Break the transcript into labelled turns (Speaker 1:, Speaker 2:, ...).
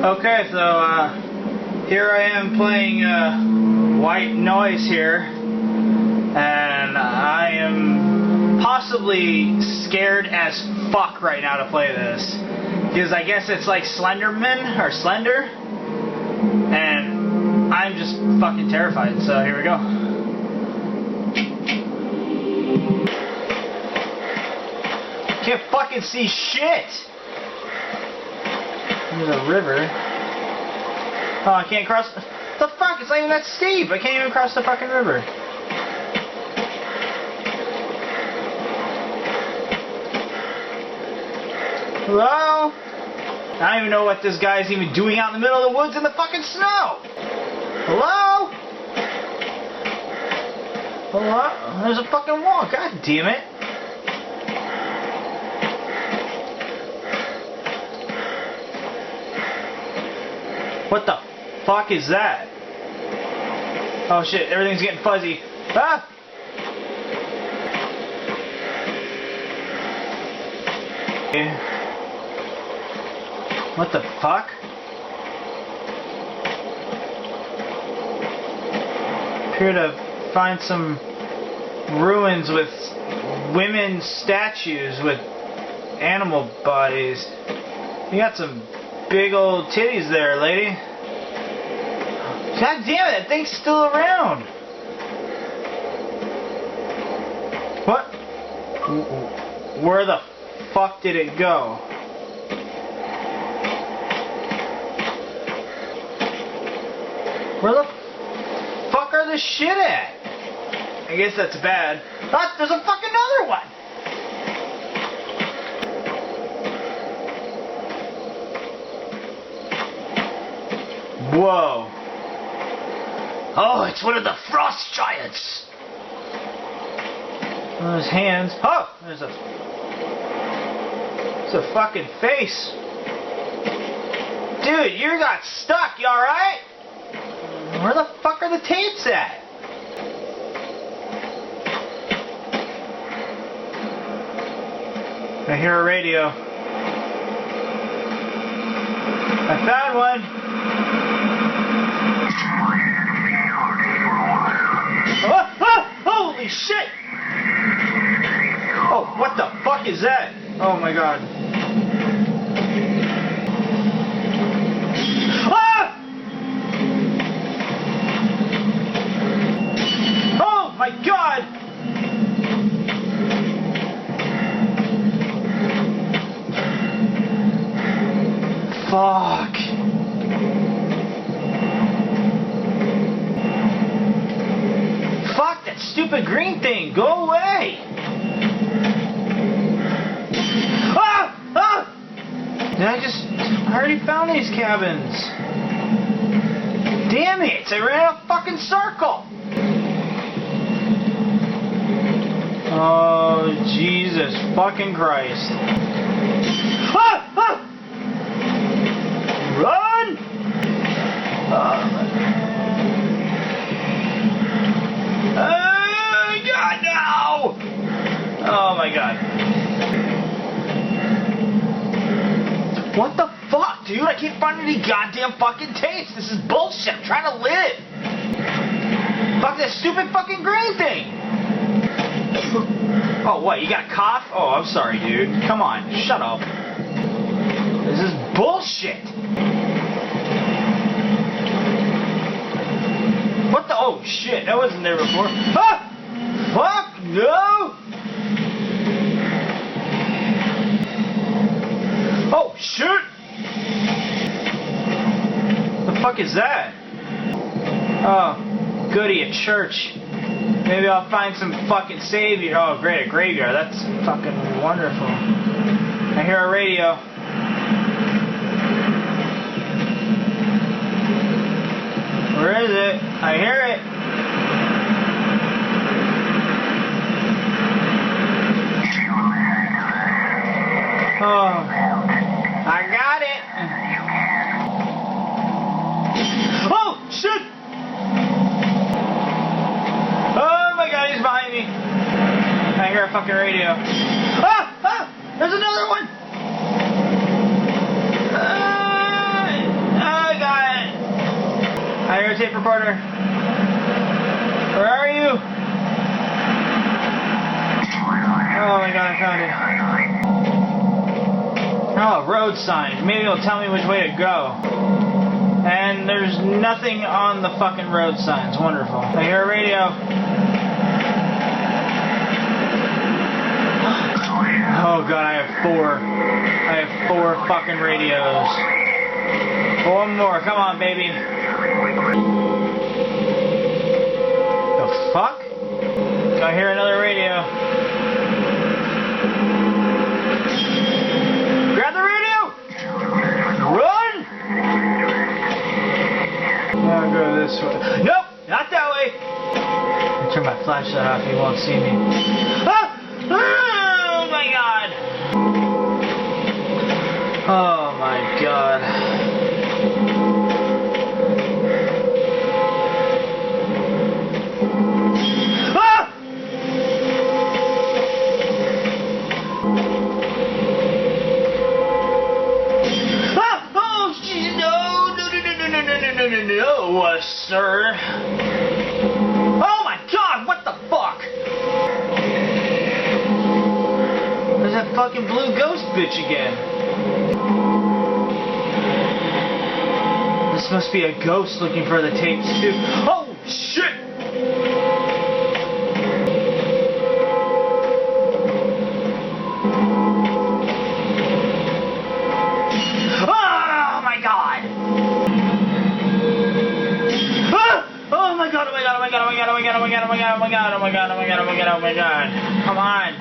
Speaker 1: Okay, so here I am playing White Noise here, and I am possibly scared as fuck right now to play this, because I guess it's like Slenderman or Slender, and I'm just fucking terrified. So here we go. Can't fucking see shit. There's a river. Oh, I can't cross. The fuck? It's not even that steep. I can't even cross the fucking river. Hello? I don't even know what this guy's even doing out in the middle of the woods in the fucking snow. Hello? Hello? There's a fucking wall. God damn it. What the fuck is that? Oh shit, everything's getting fuzzy. Ah! What the fuck? Appear to find some ruins with women's statues with animal bodies. You got some big old titties there, lady. God damn it, that thing's still around. What? Where the fuck did it go? Where the fuck are the shit at? I guess that's bad. Ah, there's a fucking other one! Whoa. Oh, it's one of the frost giants. Oh, his hands. Oh, there's a fucking face. Dude, you got stuck. You alright? Where the fuck are the tapes at? I hear a radio. I found one. Holy shit! Oh, what the fuck is that? Oh my god. Ah! Oh my god! Fuck. Fuck that stupid green thing! Go away! Ah! Ah! I already found these cabins. Damn it! I ran a fucking circle! Oh, Jesus fucking Christ. Ah! Ah! Run! God, no! Oh my god. What the fuck, dude? I can't find any goddamn fucking tapes. This is bullshit. I'm trying to live. Fuck that stupid fucking green thing. Oh, what? You got a cough? Oh, I'm sorry, dude. Come on. Shut up. This is bullshit. What the? Oh, shit. That wasn't there before. Ah! Fuck no! Oh shit! The fuck is that? Oh, goody, a church. Maybe I'll find some fucking savior. Oh great, a graveyard. That's fucking wonderful. I hear a radio. Where is it? I hear it. Oh, I got it. Oh, shit. Oh my god, he's behind me. I hear a fucking radio. Ah, ah, there's another one. tape recorder. Where are you? Oh my god, I found it. Oh, road sign. Maybe it'll tell me which way to go. And there's nothing on the fucking road signs. Wonderful. I hear a radio. Oh god, I have 4. I have 4 fucking radios. One more. Come on, baby. The fuck? I hear another radio. Grab the radio! Run! I'll go this way. Nope! Not that way! I'll turn my flashlight off, you won't see me. Ah! Oh my god! Oh my god. Ah! Ah! Oh, jeez, no, sir. Oh my god, what the fuck? There's that fucking blue ghost bitch again. This must be a ghost looking for the tapes too. Oh shit! Oh my god! Oh my god, oh my god, oh my god, oh my god, oh my god, oh my god, oh my god, oh my god, oh my god, oh my god, oh my god, oh my god. Come on.